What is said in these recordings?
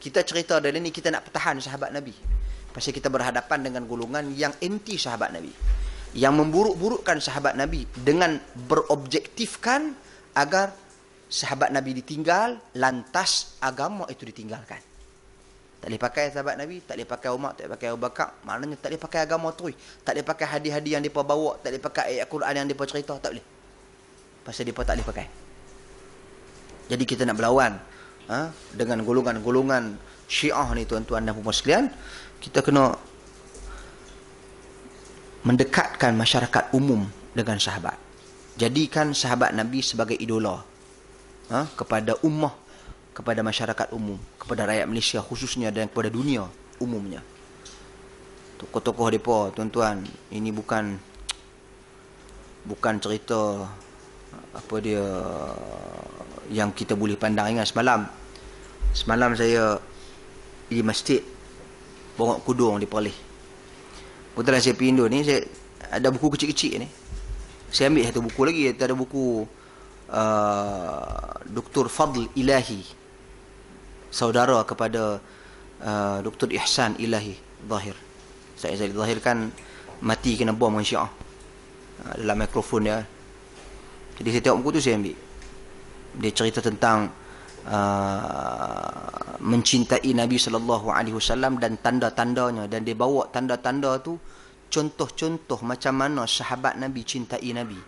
Kita cerita dari ni, kita nak pertahan sahabat Nabi. Pasal kita berhadapan dengan golongan yang anti sahabat Nabi, yang memburuk-burukkan sahabat Nabi dengan berobjektifkan agar sahabat Nabi ditinggal, lantas agama itu ditinggalkan. Tak boleh pakai sahabat Nabi, tak boleh pakai Umar, tak boleh pakai Abu Bakar. Maknanya tak boleh pakai agama tu. Tak boleh pakai hadis-hadis yang mereka bawa, tak boleh pakai ayat Quran yang mereka cerita, tak boleh. Pasal mereka tak boleh pakai. Jadi kita nak berlawan dengan golongan-golongan Syiah ni, tuan-tuan dan puan sekalian. Kita kena mendekatkan masyarakat umum dengan sahabat. Jadikan sahabat Nabi sebagai idola kepada ummah, kepada masyarakat umum, kepada rakyat Malaysia khususnya dan kepada dunia umumnya. Tokoh-tokoh mereka, tuan-tuan, ini bukan cerita apa dia yang kita boleh pandang. Ingat semalam saya di masjid Bongok Kudung di Perlis. Betul lah, saya pergi Indo ni, saya ada buku kecil-kecil ni. Saya ambil satu buku lagi, ada buku Dr. Fadl Ilahi, saudara kepada Dr. Ihsan Ilahi Zahir. Saya Zahir kan mati kena bom dengan Syiah dalam mikrofon dia. Jadi saya tengok buku tu, saya ambil. Dia cerita tentang mencintai Nabi SAW dan tanda-tandanya, dan dia bawa tanda-tanda tu, contoh-contoh macam mana sahabat Nabi cintai Nabi,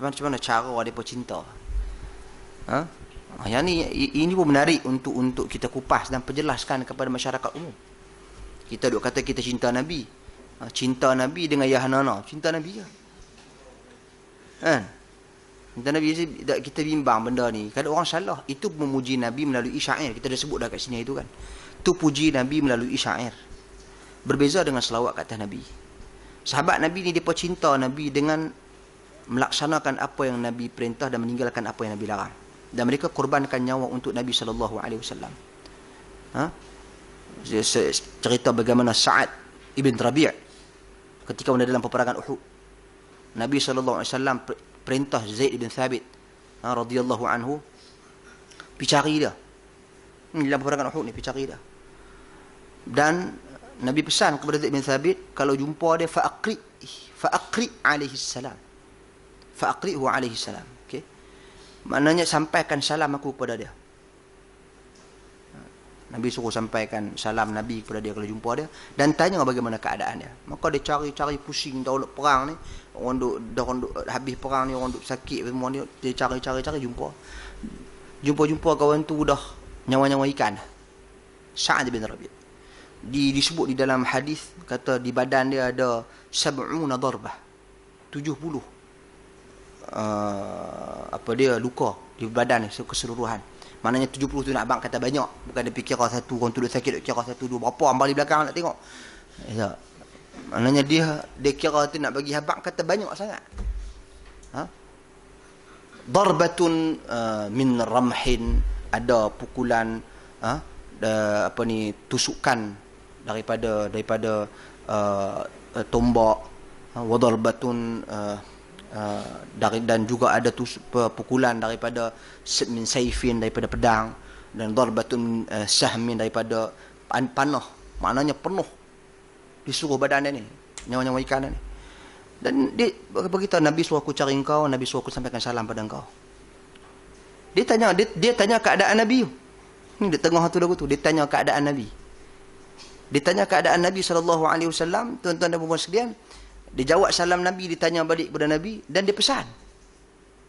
macam mana cara mereka cinta. Yang ini pun menarik untuk kita kupas dan perjelaskan kepada masyarakat umum. Kita duk kata kita cinta Nabi, cinta Nabi dengan Yahanana, cinta Nabi ke? Cinta Nabi, kita bimbang benda ni. Kalau orang salah, itu memuji Nabi melalui syair. Kita dah sebut dah kat sini itu kan. Itu puji Nabi melalui syair. Berbeza dengan selawat kat atas Nabi. Sahabat Nabi ni, mereka cinta Nabi dengan melaksanakan apa yang Nabi perintah dan meninggalkan apa yang Nabi larang. Dan mereka korbankan nyawa untuk Nabi SAW. Cerita bagaimana Sa'ad ibn Rabi' ketika berada dalam peperangan Uhud, Nabi SAW perintah Zaid ibn Thabit radhiyallahu anhu pergi cari dia dalam peperangan Uhud ni, pergi cari dia. Dan Nabi pesan kepada Zaid bin Thabit, kalau jumpa dia, fa'aqri alaihi salam, fa'aqrihu alaihi salam. Okey, maknanya sampaikan salam aku kepada dia. Nabi suruh sampaikan salam Nabi kepada dia kalau jumpa dia, dan tanya bagaimana keadaan dia. Maka dia cari-cari pusing dalam perang ni, orang duk habis perang ni, orang duk sakit semua ni, dia cari jumpa kawan tu dah nyawa-nyawa ikan. Sa'ad bin Rabi' disebut di dalam hadis, kata di badan dia ada 70 darbah, 70 luka di badan ni keseluruhan. Maknanya 70 tu nak abang kata banyak, bukan dia fikir satu, orang tu duk sakit duk kira satu dua, berapa ambang di belakang nak tengok. Ya. Maknanya dia kira tu nak bagi abang kata banyak sangat. Darbatun min ramhin, ada pukulan tusukan daripada tombak, wa darbatun dan juga ada pukulan daripada min saifin, daripada pedang, dan darbatun sahmin, daripada panah. Maknanya penuh disuruh badan dia ni, nyawa-nyawa ikan ni. Dan dia beritahu, Nabi suruh aku cari engkau, Nabi suruh aku sampaikan salam pada engkau. Dia tanya keadaan Nabi. Ni di tengah tu lagu tu, dia tanya keadaan Nabi. Dia tanya keadaan Nabi SAW, tuan-tuan dan puan sekalian. Dia jawab salam Nabi, ditanya balik kepada Nabi, dan dia pesan.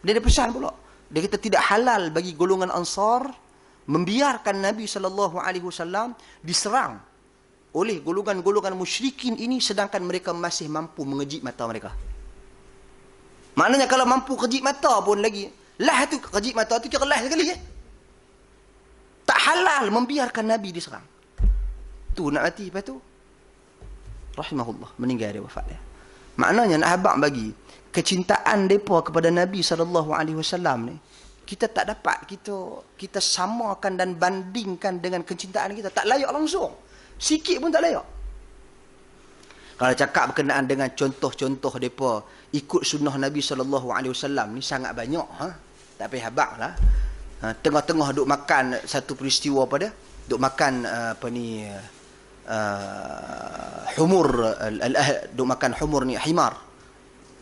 Dia pesan pula. Dia kata tidak halal bagi golongan Ansar membiarkan Nabi SAW diserang oleh golongan-golongan musyrikin ini sedangkan mereka masih mampu mengejip mata mereka. Maknanya kalau mampu kejip mata pun lagi, lah tu kejip mata tu kira lah sekali tak halal membiarkan Nabi diserang. Tu nak mati, lepas tu rahimahullah, meninggal dia, wafat dia. Maknanya nak habaq bagi kecintaan mereka kepada Nabi SAW ni, kita tak dapat kita samakan dan bandingkan dengan kecintaan kita. Tak layak langsung. Sikit pun tak layak. Kalau cakap berkenaan dengan contoh-contoh mereka ikut sunnah Nabi SAW ni sangat banyak. Tak payah habaq lah. tengah-tengah duk makan satu peristiwa apa dia? Duk makan humur, duk makan humur ni, himar.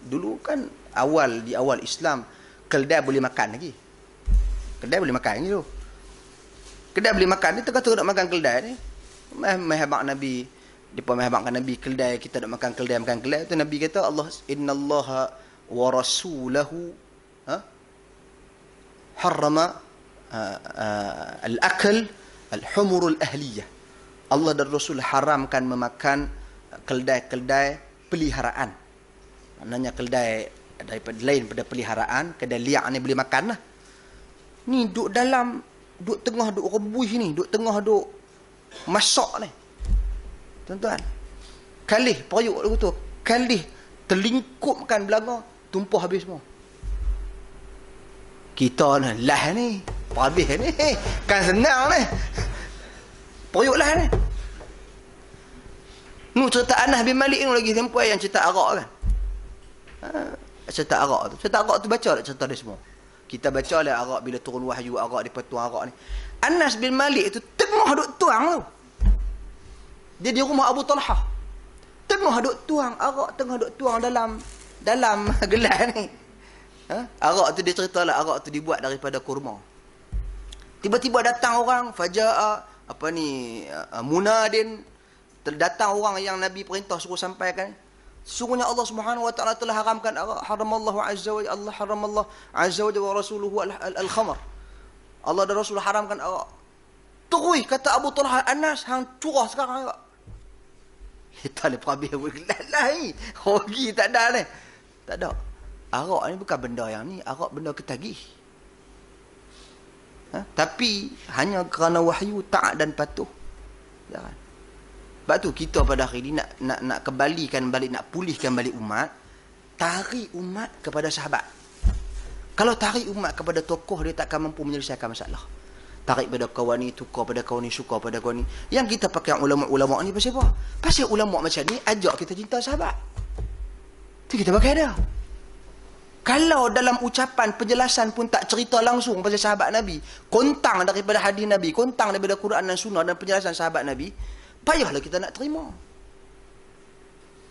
Dulu kan di awal Islam, keldai boleh makan lagi. Keldai boleh makan lagi tu. Keldai boleh makan ni, tengah-tengah nak makan keldai ni. Mahabak Nabi, depa mahabakkan Nabi keldai, kita nak makan keldai tu Nabi kata Allah innallaha wa rasulahu harrama al-akl al-humur al-ahliyah. Allah dan Rasul haramkan memakan keldai-keldai peliharaan. Maknanya keldai daripada lain pada peliharaan, keldai liar ni boleh makan lah. Ni duk tengah duk rebus ni, duk tengah duk masak ni. Tuan-tuan, kalih periuk lagu tu, kalih terlingkupkan belanga, tumpah habis semua. Kita ni lah ni, habis ni, kan senang ni. Periuk lah ni. Nu cerita Anas bin Malik ni lagi tempoh yang cerita Arak kan. Cerita Arak tu baca tak cerita dia semua. Kita baca lah Arak bila turun wahyu, Arak dia tuang Arak ni. Anas bin Malik tu tengah duk tuang tu. Dia di rumah Abu Talhah. Tengah duk tuang Arak, tengah duk tuang dalam gelas ni. Arak tu dia cerita lah, Arak tu dibuat daripada kurma. Tiba-tiba datang orang, faja'a munadin, datang orang yang Nabi perintah suruh sampaikan. Sesungguhnya Allah Subhanahu wa taala telah haramkan arak, haramallahu azza wa Allah haramallahu azza wa rasuluhu al-khamr. Allah dan Rasul haramkan arak. Terus kata Abu Talha, Anas hang curah sekarang arak. Kita ni perabih lah ni. Hogi tak ada ni. Tak ada. Arak ni bukan benda yang ni, arak benda ketagih. Tapi hanya kerana wahyu, taat dan patuh. Jangan. Sebab tu kita pada hari ini nak kembalikan balik, nak pulihkan balik umat, tarik umat kepada sahabat. Kalau tarik umat kepada tokoh, dia takkan mampu menyelesaikan masalah. Tarik pada kawan ni, tukar pada kawan ni, suka pada kawan ni. Yang kita pakai ulama-ulama ni pasal apa? Pasal ulama macam ni ajak kita cinta sahabat. Tu kita pakai dia. Kalau dalam ucapan penjelasan pun tak cerita langsung pasal sahabat Nabi, kontang daripada hadis Nabi, kontang daripada Quran dan Sunnah dan penjelasan sahabat Nabi, payahlah kita nak terima.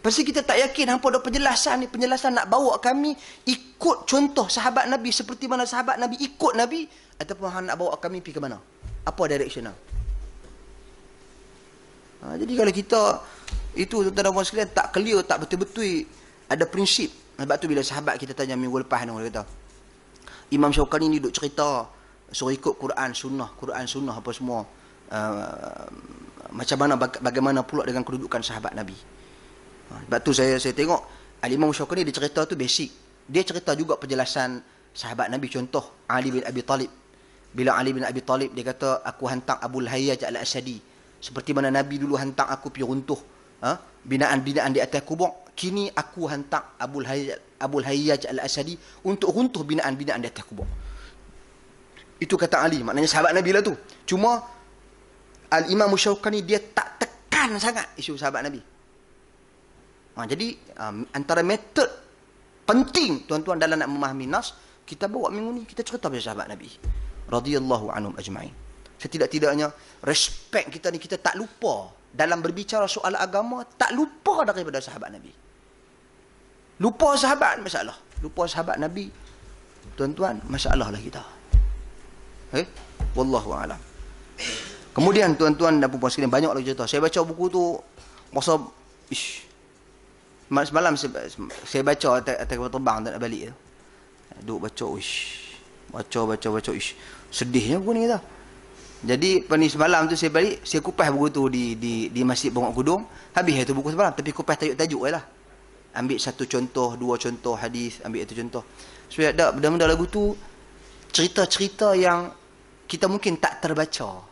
Pasal kita tak yakin hampa ada penjelasan ni, penjelasan nak bawa kami ikut contoh sahabat Nabi seperti mana sahabat Nabi ikut Nabi, ataupun nak bawa kami pergi ke mana? Apa direction nak? Jadi kalau kita itu tuan-tuan dan puan sekalian tak clear, tak betul-betul ada prinsip. Sebab tu bila sahabat kita tanya minggu lepas ni, dia kata Imam Syaukani ni duk cerita suruh ikut Quran Sunnah apa semua, macam mana bagaimana pula dengan kedudukan sahabat Nabi. Sebab tu saya tengok Imam Syaukani dia cerita tu basic. Dia cerita juga penjelasan sahabat Nabi. Contoh Ali bin Abi Talib. Bila Ali bin Abi Talib dia kata aku hantar Abul Hayyaj al-Asadi, seperti mana Nabi dulu hantar aku pergi runtuh binaan-binaan di atas kubur, kini aku hantar Abul Hayyaj al-Asadi untuk runtuh binaan-binaan di atas kubur. Itu kata Ali, maknanya sahabat Nabi lah tu. Cuma Al-Imam Syaukani dia tak tekan sangat isu sahabat Nabi. Jadi antara metod penting tuan-tuan dalam nak memahami nas, kita bawa minggu ni kita cerita pasal sahabat Nabi radhiyallahu anhum ajma'in. Setidak-tidaknya respect kita ni, kita tak lupa dalam berbicara soal agama, tak lupa daripada sahabat Nabi. Lupa sahabat masalah, lupa sahabat Nabi tuan-tuan masalah lah kita. Wallahu a'lam. Kemudian tuan-tuan dan puan-puan sekalian, banyak lagi cerita. Saya baca buku tu masa semalam saya baca atas kapal terbang tak nak balik tu. Duk baca baca sedihnya buku ni kita. Jadi semalam tu saya balik, saya kupas buku tu di Masjid Bongok Kudung. Habis itu buku semalam, tapi kupas tajuk-tajuk lah. Ambil satu contoh, dua contoh hadis, ambil itu contoh. Supaya ada benda-benda lagu tu cerita-cerita yang kita mungkin tak terbaca.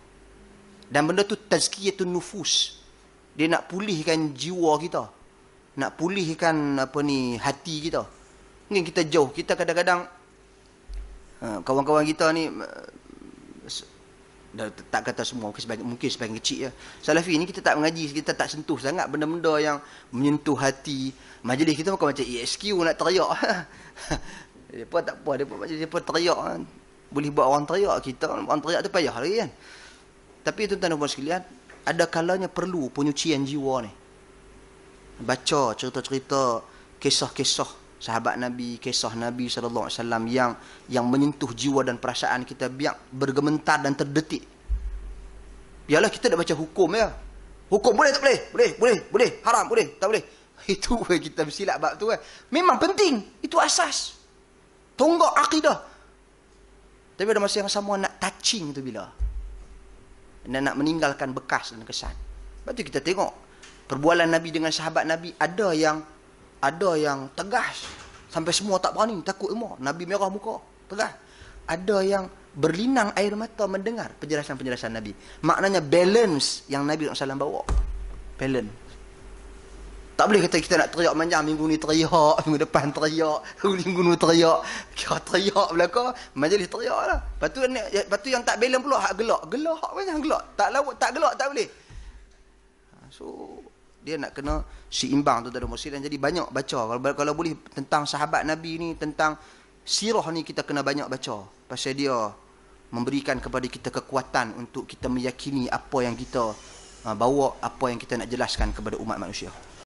Dan benda tu tazkiyatun nufus. Dia nak pulihkan jiwa kita. Nak pulihkan hati kita. Mungkin kita jauh, kita kadang-kadang kawan-kawan kita ni tak kata semua, mungkin sebagian kecil ya. Salafi ni kita tak mengaji, kita tak sentuh sangat benda-benda yang menyentuh hati. Majlis kita macam ESQ nak teriak. Depa tak apa, depa macam depa teriak. Boleh buat orang teriak kita, orang teriak tu payah lagi kan. Tapi tuan-tuan dan puan sekalian, ada kalanya perlu penyucian jiwa ni. Baca cerita-cerita, kisah-kisah sahabat Nabi, kisah Nabi sallallahu alaihi wasallam yang menyentuh jiwa dan perasaan kita, biar bergementar dan terdetik. Biarlah kita nak baca hukum ya. Hukum boleh tak boleh? Boleh, haram boleh, tak boleh. Itu kita bersilap bab tu kan. Memang penting, itu asas. Tonggak akidah. Tapi ada masa yang sama nak touching tu bila? Nak meninggalkan bekas dan kesan. Lepas tu kita tengok perbualan Nabi dengan sahabat Nabi, ada yang tegas sampai semua tak berani, takut semua. Nabi merah muka, tegas. Ada yang berlinang air mata mendengar penjelasan-penjelasan Nabi. Maknanya balance yang Nabi SAW bawa. Balance. Tak boleh kata kita nak teriak manjang, minggu ni teriak, minggu depan teriak, minggu ni teriak. Kira teriak belakang, majlis teriak lah. Lepas tu yang tak balance pula, hak gelak. Gelak, hak macam gelak. Tak gelak, tak boleh. So, dia nak kena seimbang tu tadi Muslim. Dan jadi banyak baca. Kalau boleh tentang sahabat Nabi ni, tentang sirah ni kita kena banyak baca. Pasal dia memberikan kepada kita kekuatan untuk kita meyakini apa yang kita bawa, apa yang kita nak jelaskan kepada umat manusia.